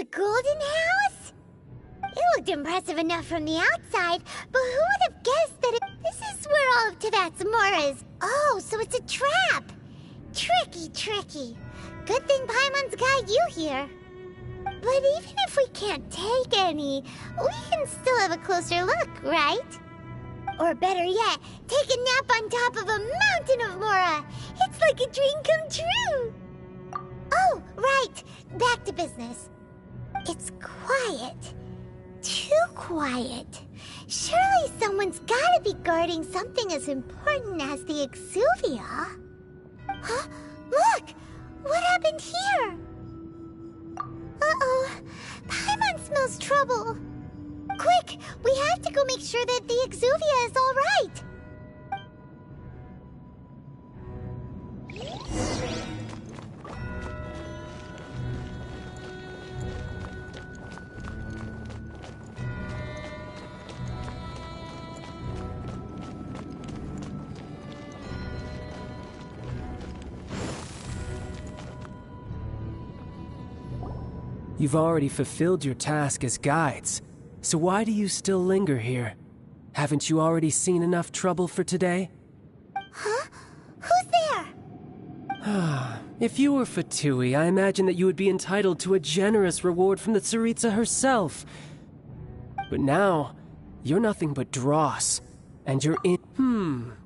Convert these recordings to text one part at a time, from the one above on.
The golden house? It looked impressive enough from the outside, but who would have guessed that this is where all of Teyvat's Mora is? Oh, so it's a trap! Tricky. Good thing Paimon's got you here. But even if we can't take any, we can still have a closer look, right? Or better yet, take a nap on top of a mountain of Mora. It's like a dream come true. Oh, right. Back to business. It's quiet. Too quiet. Surely someone's gotta be guarding something as important as the Exuvia. Huh? Look! What happened here? Uh-oh. Paimon smells trouble. Quick! We have to go make sure that the Exuvia is all right. You've already fulfilled your task as guides, so why do you still linger here? Haven't you already seen enough trouble for today? Huh? Who's there? If you were Fatui, I imagine that you would be entitled to a generous reward from the Tsaritsa herself. But now, you're nothing but dross, and you're in...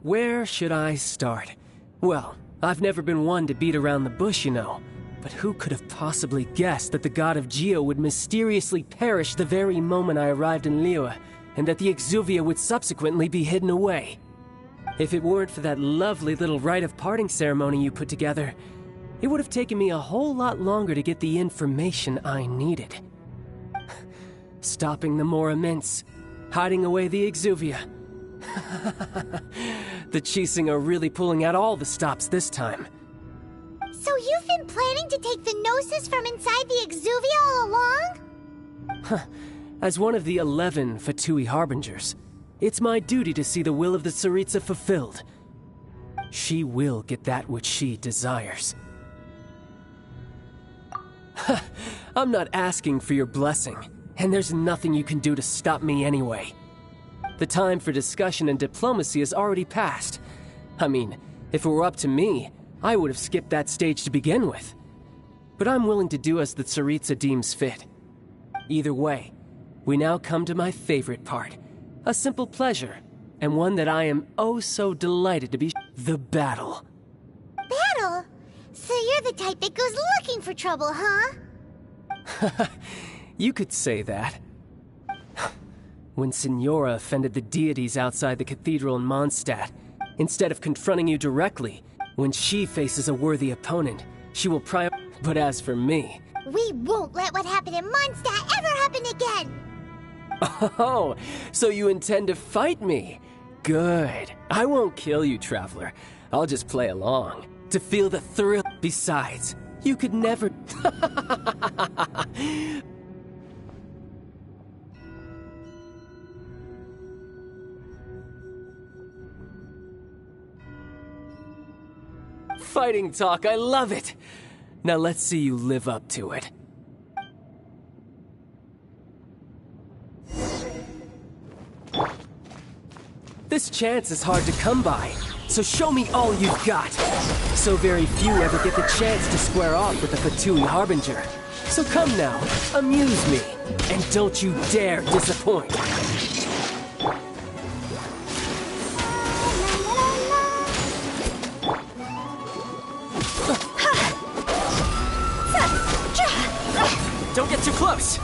where should I start? Well, I've never been one to beat around the bush, you know. But who could have possibly guessed that the god of Geo would mysteriously perish the very moment I arrived in Liyue, and that the Exuvia would subsequently be hidden away? If it weren't for that lovely little rite of parting ceremony you put together, it would have taken me a whole lot longer to get the information I needed. Stopping the Mora Mints, hiding away the Exuvia. The Qixing are really pulling out all the stops this time. So you've been planning to take the Gnosis from inside the Exuvia all along? As one of the 11 Fatui Harbingers, it's my duty to see the will of the Tsaritsa fulfilled. She will get that which she desires. I'm not asking for your blessing, and there's nothing you can do to stop me anyway. The time for discussion and diplomacy has already passed. I mean, if it were up to me, I would have skipped that stage to begin with. But I'm willing to do as the Tsaritsa deems fit. Either way, we now come to my favorite part. A simple pleasure, and one that I am oh so delighted to be— the battle. Battle? So you're the type that goes looking for trouble, huh? You could say that. When Signora offended the deities outside the cathedral in Mondstadt, instead of confronting you directly, when she faces a worthy opponent, she will But as for me... We won't let what happened in Mondstadt ever happen again! Oh, so you intend to fight me? Good. I won't kill you, Traveler. I'll just play along, to feel the thrill. Besides, you could never... Fighting talk, I love it! Now let's see you live up to it. This chance is hard to come by, so show me all you've got. So very few ever get the chance to square off with the Fatui Harbinger. So come now, amuse me, and don't you dare disappoint. Don't get too close!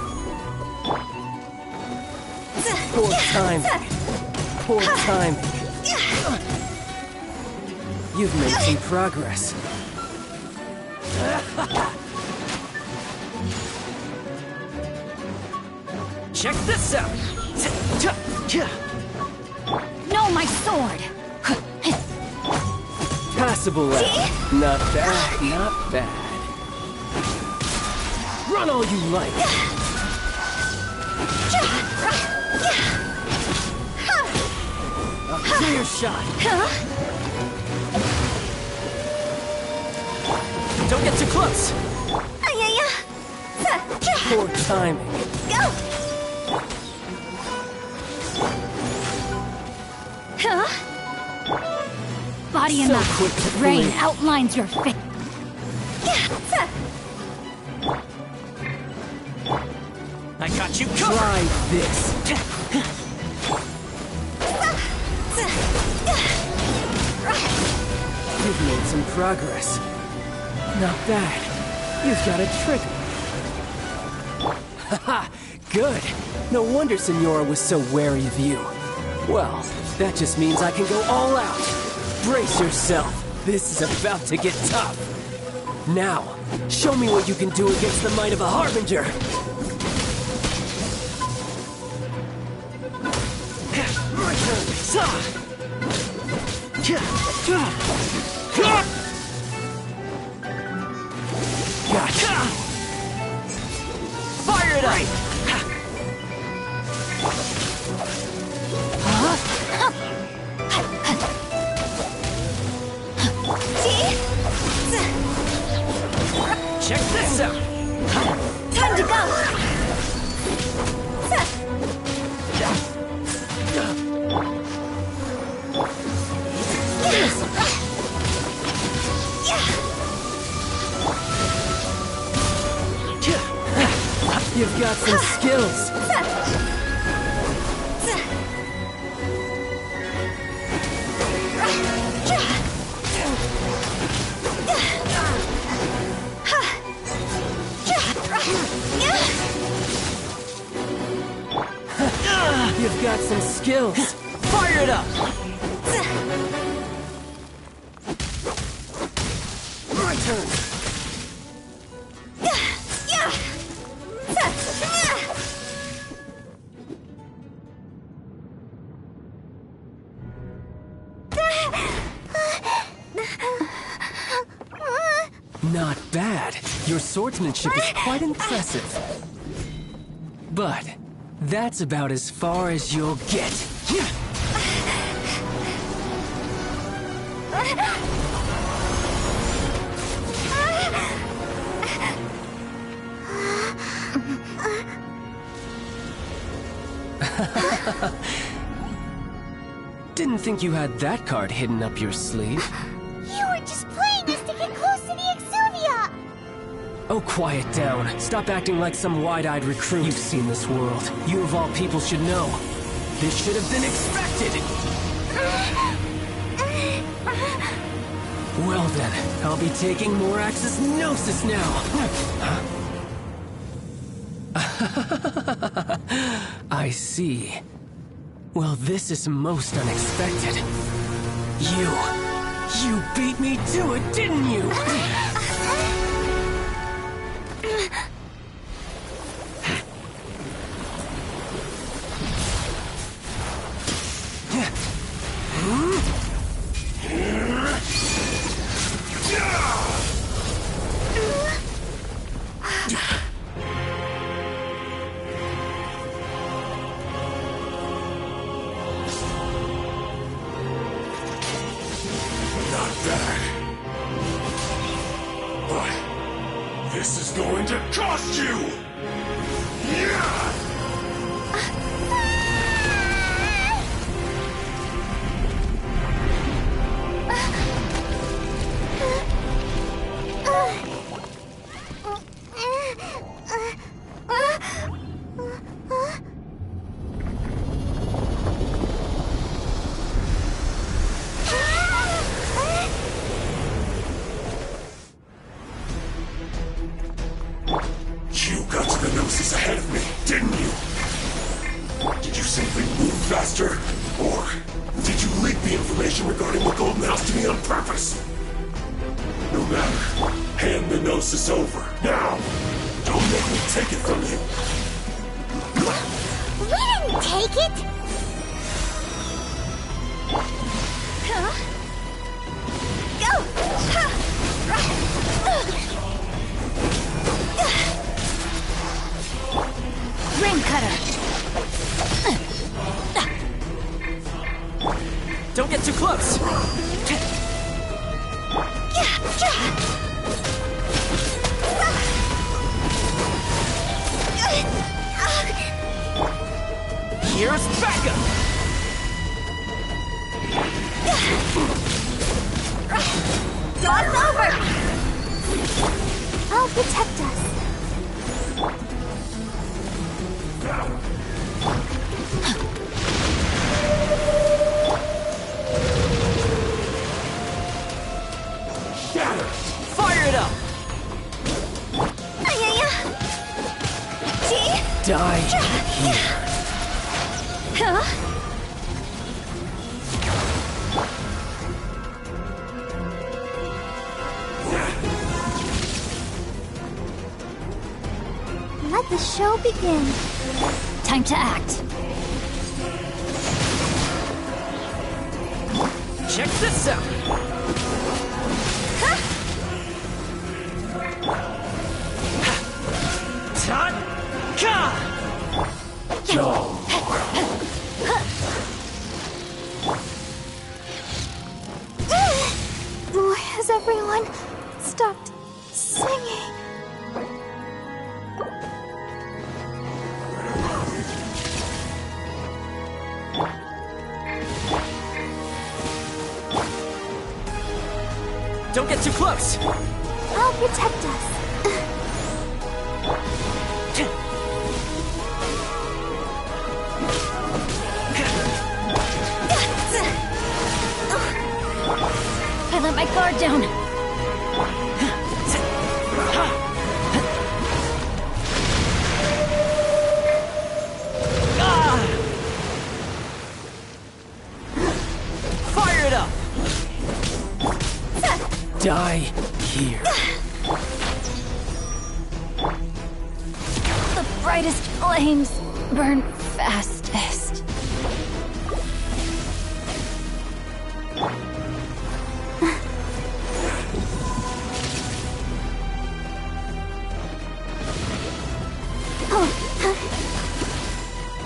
Poor time. Poor time. You've made some progress. Check this out! No, my sword! Passable left. Not bad, not bad. Run all you like! A clear shot! Don't get too close! Poor timing. Go! Huh? Body and So mind. quick to Rain blink. outlines your face. I got you covered! Try this. You've made some progress. Not bad. You've got a trick. Haha, good. No wonder Senora was so wary of you. Well, that just means I can go all out. Brace yourself. This is about to get tough. Now, show me what you can do against the might of a Harbinger. My turn! Gotcha. Fire it up! Check this out! Time to go! You've got some skills. You've got some skills. Fire it up! My turn. Not bad. Your swordsmanship is quite impressive. But that's about as far as you'll get. Didn't think you had that card hidden up your sleeve. You were just playing this to get close to the Exuvia! Oh, quiet down. Stop acting like some wide-eyed recruit. You've seen this world. You of all people should know. This should have been expected! Well then, I'll be taking Morax's Gnosis now! I see. Well, this is most unexpected. You beat me to it, didn't you? Not bad. But this is going to cost you! Yeah! You got to the Gnosis ahead of me, didn't you? Did you simply move faster? Or did you leak the information regarding the Golden House to me on purpose? No matter. Hand the Gnosis over. Now! Don't make me take it from you. We didn't take it! Huh? Go! Ring cutter. Don't get too close! Here's backup! Dog's over! I'll protect us. Shatter! Fire it up! Die here. Huh? Let the show begin. Time to act. Check this out! Ta-ka! Why has everyone stopped singing? Don't get too close! I'll protect us. I let my guard down. Fire it up! Die here. The brightest flames burn fastest.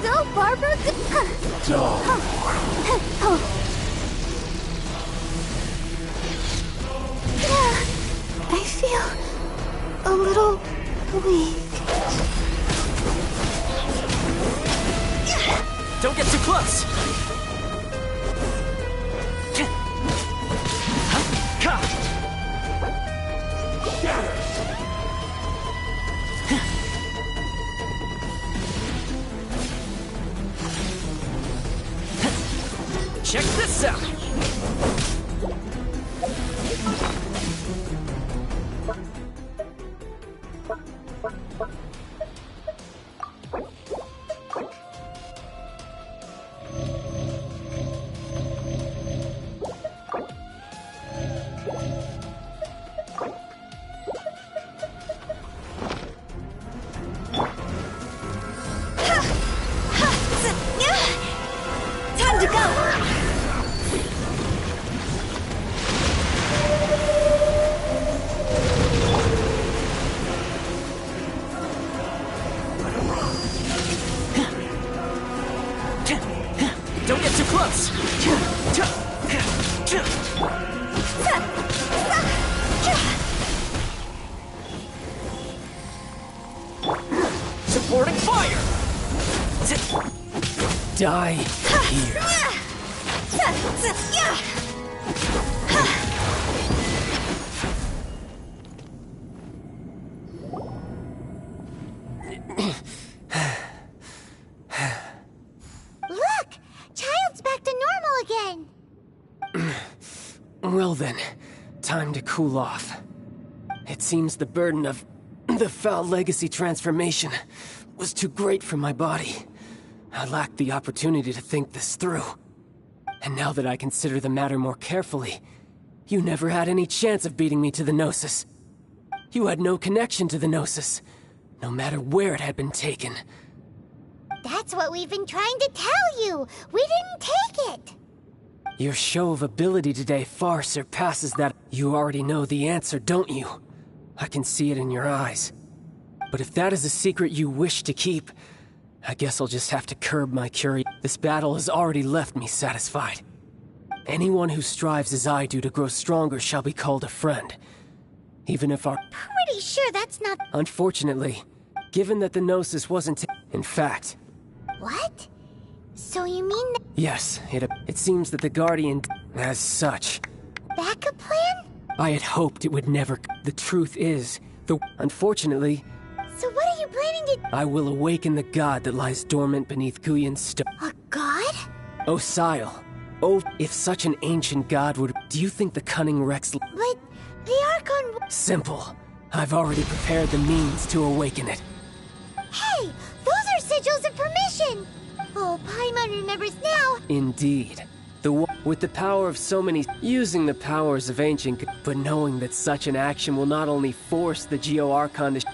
Go, Barbara! I feel a little weak. Don't get too close! Check this out! Time to go! Don't get too close! Supporting fire! Die here. Look! Child's back to normal again! Well then, time to cool off. It seems the burden of the foul legacy transformation was too great for my body. I lacked the opportunity to think this through. And now that I consider the matter more carefully, you never had any chance of beating me to the Gnosis. You had no connection to the Gnosis, no matter where it had been taken. That's what we've been trying to tell you! We didn't take it! Your show of ability today far surpasses that. You already know the answer, don't you? I can see it in your eyes. But if that is a secret you wish to keep, I guess I'll just have to curb my curiosity. This battle has already left me satisfied. Anyone who strives as I do to grow stronger shall be called a friend. Even if our... Pretty sure that's not... Unfortunately, given that the Gnosis wasn't... In fact... What? So you mean the Yes, it seems that the Guardian... As such, backup plan? I had hoped it would never... The truth is, Unfortunately, So what are you planning to... I will awaken the god that lies dormant beneath Guyon's stone. A god? Osile. Oh, if such an ancient god would... Do you think the cunning Rex... But the Archon... Simple. I've already prepared the means to awaken it. Hey! Those are sigils of permission! Oh, Paimon remembers now! Indeed. With the power of so many... Using the powers of ancient... But knowing that such an action will not only force the Geo Archon to...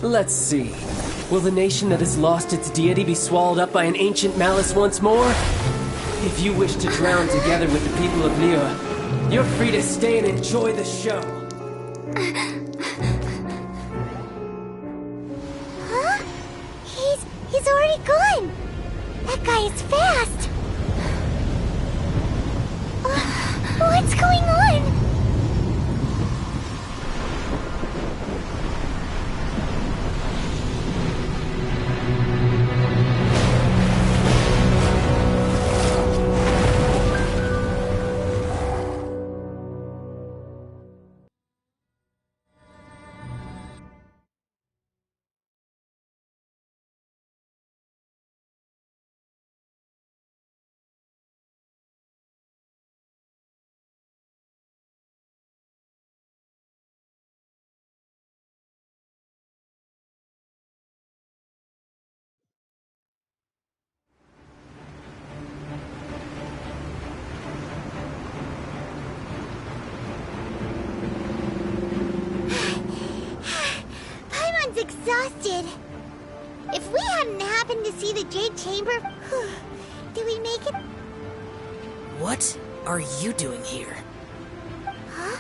Let's see. Will the nation that has lost its deity be swallowed up by an ancient malice once more? If you wish to drown together with the people of Liyue, you're free to stay and enjoy the show. Huh? He's already gone! That guy is fast! What's going on? Paimon's exhausted. If we hadn't happened to see the Jade Chamber, did we make it? What are you doing here? Huh?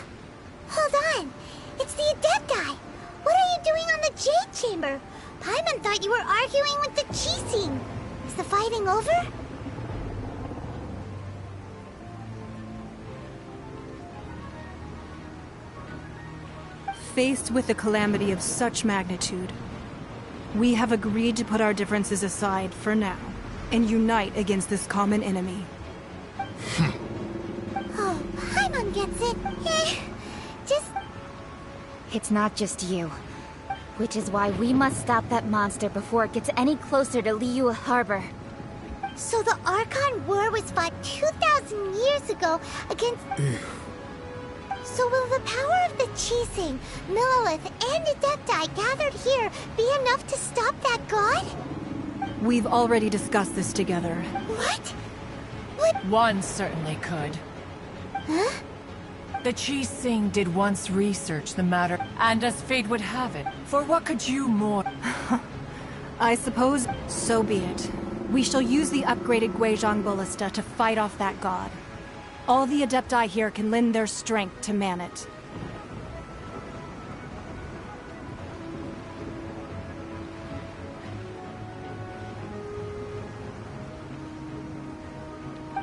Hold on. It's the Adepti. What are you doing on the Jade Chamber? Paimon thought you were arguing with the Qixing. Is the fighting over? Faced with the calamity of such magnitude, we have agreed to put our differences aside for now and unite against this common enemy. Oh, Paimon gets it. Just... It's not just you. Which is why we must stop that monster before it gets any closer to Liyue Harbor. So the Archon War was fought 2,000 years ago against... So will the power of the Qixing, Millelith, and Adepti gathered here be enough to stop that god? We've already discussed this together. What? What? One certainly could. Huh? The Qixing did once research the matter, and as fate would have it, for what could you more? I suppose so be it. We shall use the upgraded Guizhong Ballista to fight off that god. All the Adepti here can lend their strength to man it.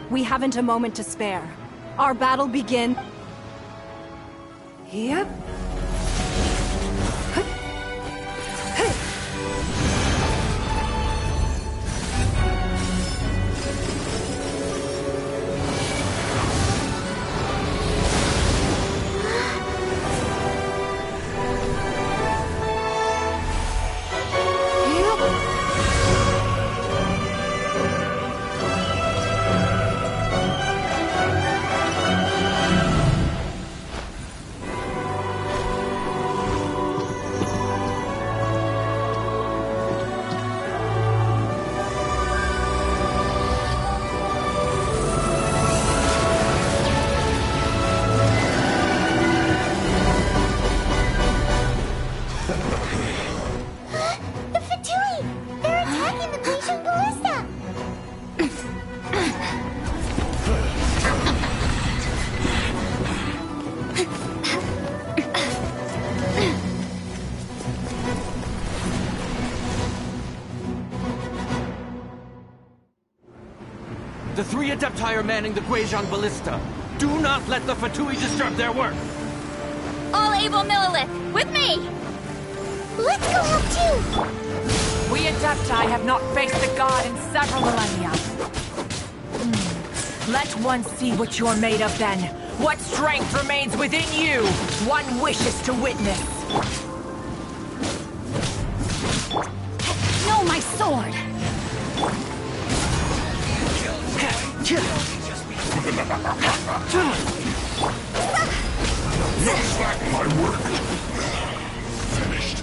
We haven't a moment to spare. Our battle begin... Yep. The 3 Adepti are manning the Guizhong Ballista. Do not let the Fatui disturb their work! All able Millelith, with me! Let's go help too! We Adepti have not faced the god in several millennia. Let one see what you're made of then. What strength remains within you? One wishes to witness. No, my sword! No slack in my work. Finished.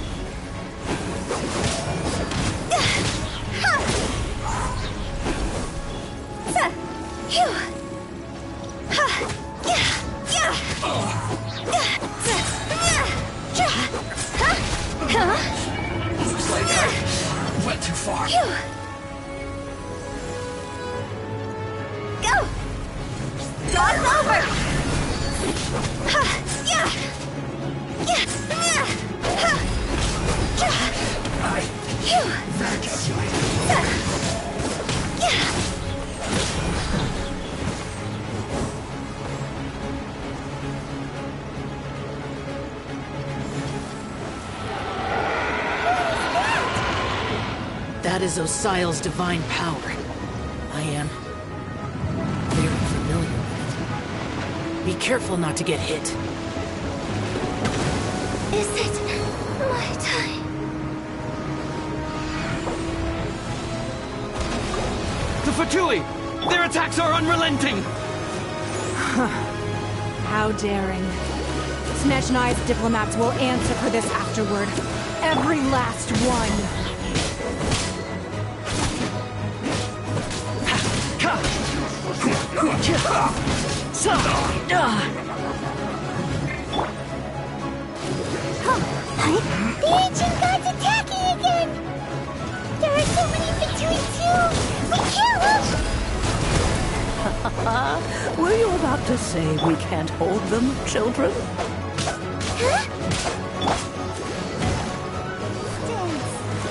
Looks like I went too far. Go! God's over! That is Osial's divine power. I am very familiar with it. Be careful not to get hit. Is it my time? The Fatui! Their attacks are unrelenting! How daring. Snezhnai's diplomats will answer for this afterward. Every last one. The ancient god's attacking again! There are so many between too! We can't look! Were you about to say we can't hold them, children? Huh?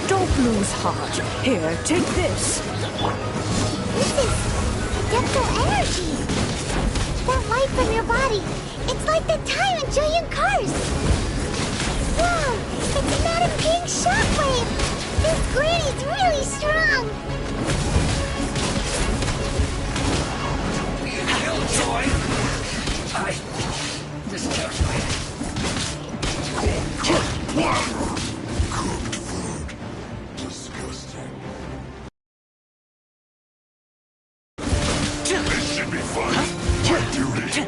Don't lose heart. Here, take this. This is Adeptal energy! That light from your body, it's like the time in giant cars! Wow! It's not a pink shockwave! This granny's really strong! Killjoy! I miscalculated. Cooked food. Disgusting. This should be fun. My duty.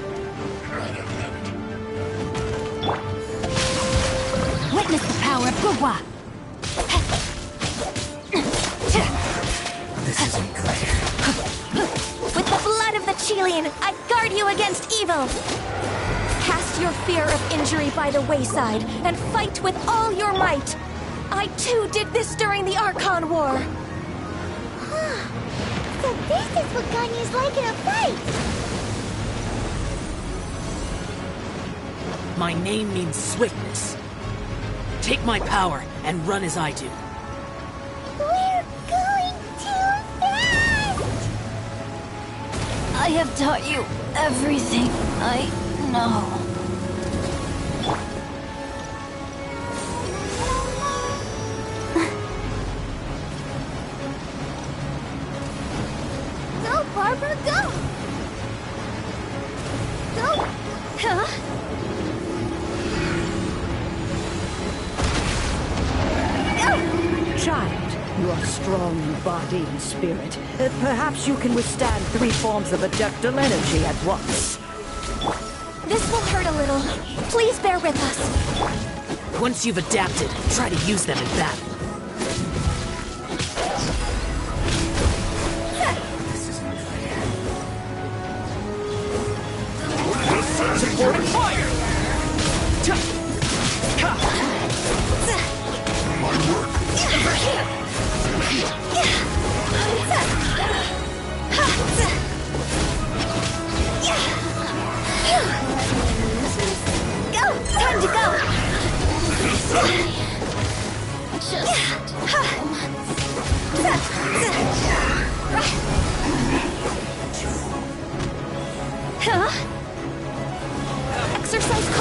Witness the power of Gugwa! This isn't good. With the blood of the Chilean, I guard you against evil! Cast your fear of injury by the wayside, and fight with all your might! I too did this during the Archon War! So this is what Ganyu's like in a fight! My name means swiftness. Take my power and run as I do. We're going too fast! I have taught you everything I know. Go, Barbara, go! Go! Huh? Child, you are strong in body and spirit. Perhaps you can withstand 3 forms of Adeptal energy at once. This will hurt a little. Please bear with us. Once you've adapted, try to use them in battle. Supporting fire! My work. Over here! Go! Time to go!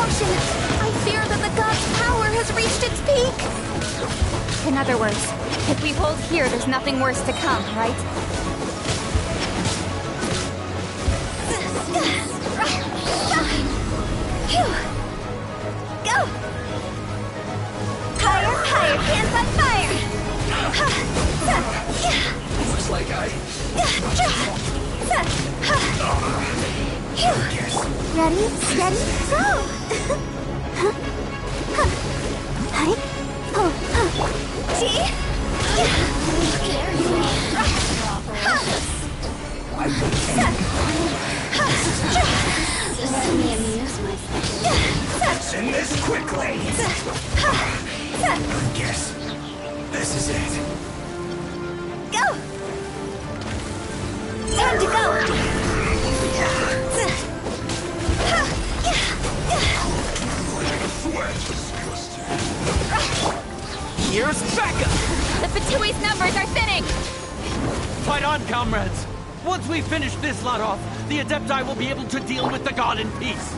destruction. I fear that the god's power has reached its peak. In other words, if we hold here, there's nothing worse to come, right? Go! Higher, higher, hands on fire! Looks like Ready, steady, go! Hurry, pull, See? Just let me amuse myself. Let's end this quickly. I guess this is it. Go! Time to go! Here's Becca! The Fatui's numbers are thinning! Fight on, comrades! Once we finish this lot off, the Adepti will be able to deal with the god in peace.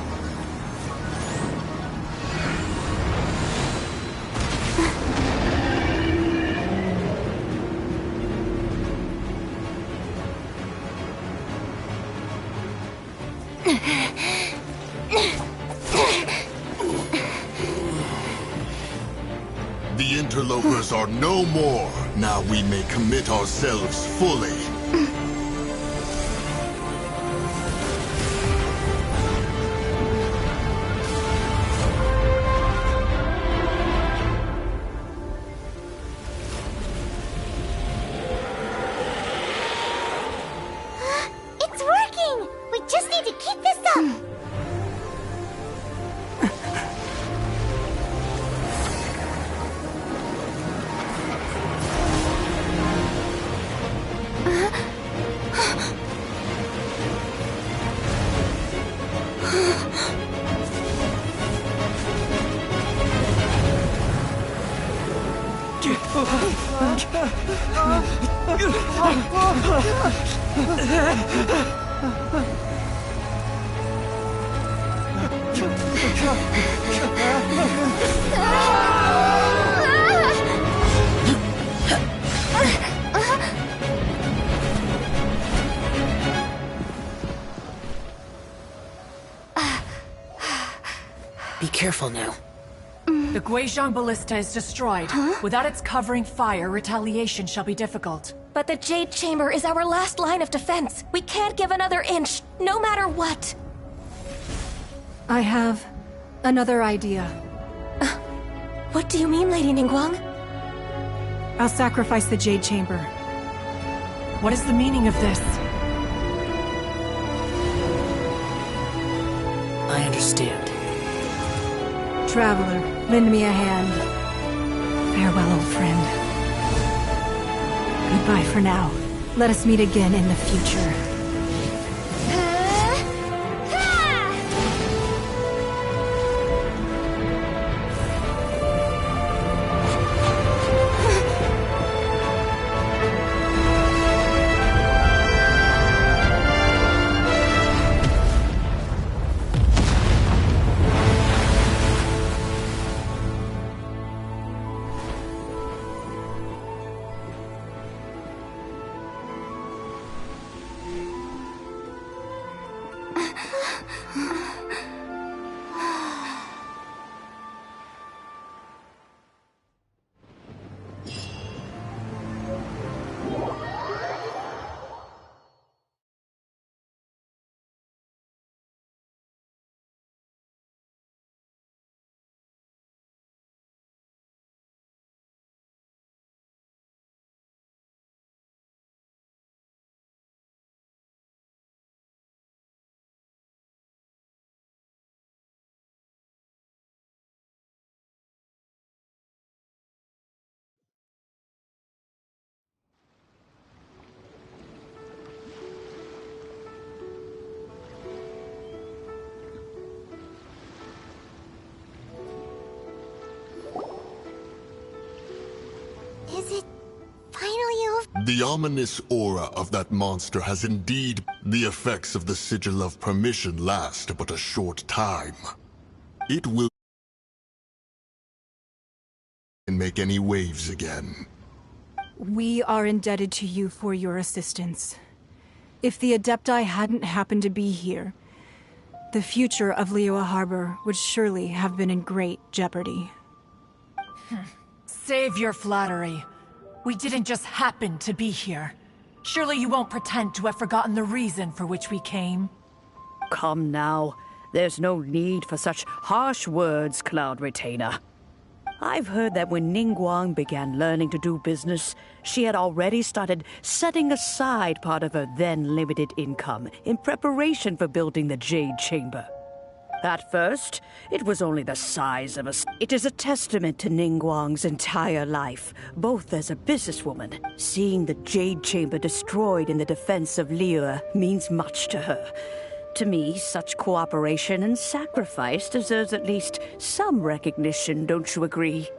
The interlopers are no more. Now we may commit ourselves fully. It's working! We just need to keep this up! Be careful now. The Guizhong Ballista is destroyed. Without its covering fire, retaliation shall be difficult. But the Jade Chamber is our last line of defense. We can't give another inch, no matter what. I have another idea. What do you mean, Lady Ningguang? I'll sacrifice the Jade Chamber. What is the meaning of this? I understand. Traveler, lend me a hand. Farewell, old friend. Goodbye for now. Let us meet again in the future. Is it finally over? The ominous aura of that monster has indeed... The effects of the Sigil of Permission last but a short time. It will make any waves again. We are indebted to you for your assistance. If the Adepti hadn't happened to be here, the future of Liyue Harbor would surely have been in great jeopardy. Save your flattery. We didn't just happen to be here. Surely you won't pretend to have forgotten the reason for which we came. Come now. There's no need for such harsh words, Cloud Retainer. I've heard that when Ningguang began learning to do business, she had already started setting aside part of her then limited income in preparation for building the Jade Chamber. At first, it was only the size of a... It is a testament to Ningguang's entire life, both as a businesswoman. Seeing the Jade Chamber destroyed in the defense of Liyue means much to her. To me, such cooperation and sacrifice deserves at least some recognition, don't you agree?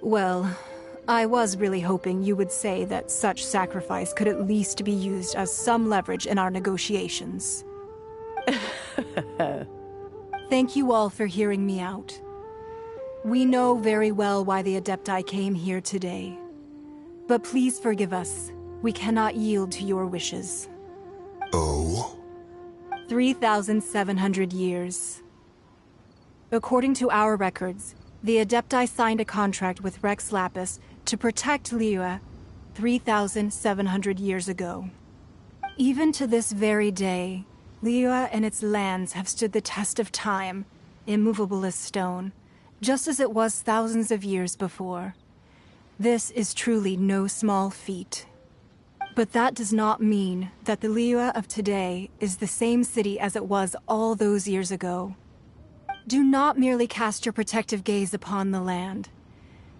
Well, I was really hoping you would say that such sacrifice could at least be used as some leverage in our negotiations. Thank you all for hearing me out. We know very well why the Adepti came here today. But please forgive us. We cannot yield to your wishes. Oh? 3,700 years. According to our records, the Adepti signed a contract with Rex Lapis to protect Liyue 3,700 years ago. Even to this very day, Liyue and its lands have stood the test of time, immovable as stone, just as it was thousands of years before. This is truly no small feat. But that does not mean that the Liyue of today is the same city as it was all those years ago. Do not merely cast your protective gaze upon the land.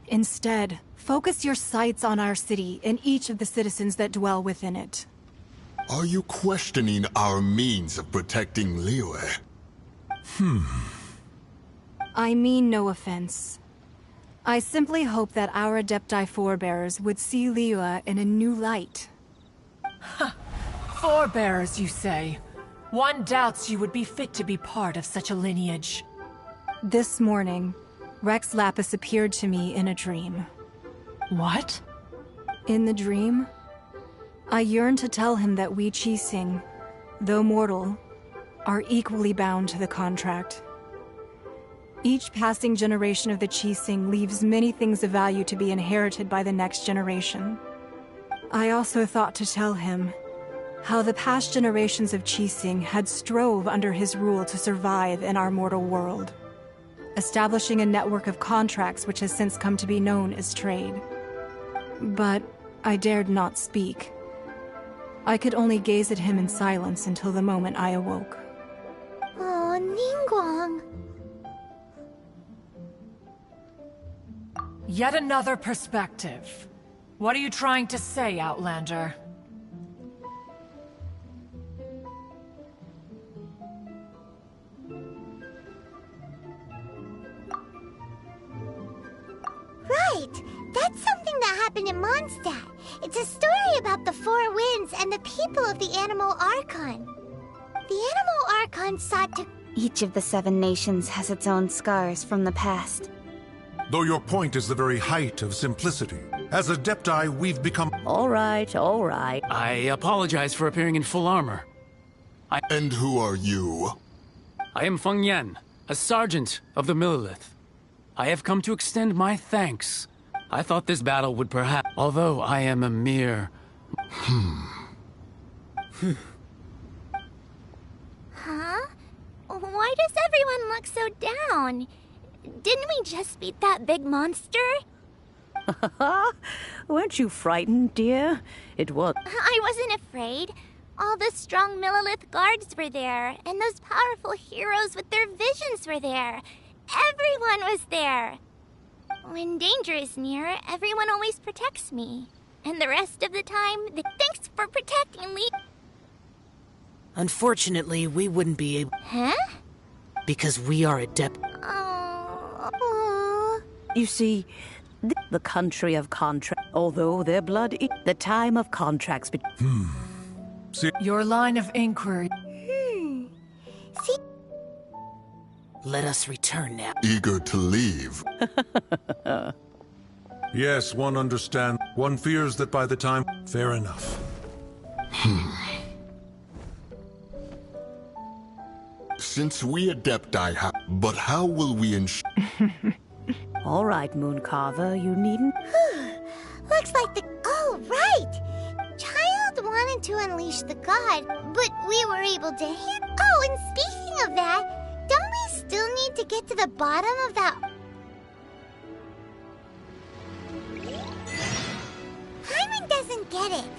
Instead, focus your sights on our city and each of the citizens that dwell within it. Are you questioning our means of protecting Liyue? I mean no offense. I simply hope that our Adepti forebears would see Liyue in a new light. Forebears, you say? One doubts you would be fit to be part of such a lineage. This morning, Rex Lapis appeared to me in a dream. What? In the dream, I yearned to tell him that we Qixing, though mortal, are equally bound to the contract. Each passing generation of the Qixing leaves many things of value to be inherited by the next generation. I also thought to tell him how the past generations of Qixing had strove under his rule to survive in our mortal world, establishing a network of contracts which has since come to be known as trade. But I dared not speak. I could only gaze at him in silence until the moment I awoke. Oh, Ningguang. Yet another perspective. What are you trying to say, Outlander? Right! That's something that happened in Mondstadt. It's a story about the Four Winds and the people of the Animal Archon. The Animal Archon sought to... Each of the 7 nations has its own scars from the past. Though your point is the very height of simplicity. As Adepti, we've become... All right, all right. I apologize for appearing in full armor. And who are you? I am Feng Yan, a sergeant of the Millelith. I have come to extend my thanks. I thought this battle would perhaps... Although I am a mere... Huh? Why does everyone look so down? Didn't we just beat that big monster? Weren't you frightened, dear? It was... I wasn't afraid. All the strong Millelith guards were there, and those powerful heroes with their visions were there. Everyone was there. When danger is near, everyone always protects me. And the rest of the time, thanks for protecting me. Unfortunately, we wouldn't be able... Huh? Because we are adept... You see, the country of contract, although their blood is the time of contracts... Your line of inquiry... See? Let us return now. Eager to leave. Yes, one understands. One fears that by the time... Fair enough. Since we Adepti have... But how will we ensure... All right, Mooncarver, you needn't... Looks like the... Oh, right! Child wanted to unleash the god, but we were able to hit... Oh, and speaking of that, don't we still need to get to the bottom of that... Paimon doesn't get it.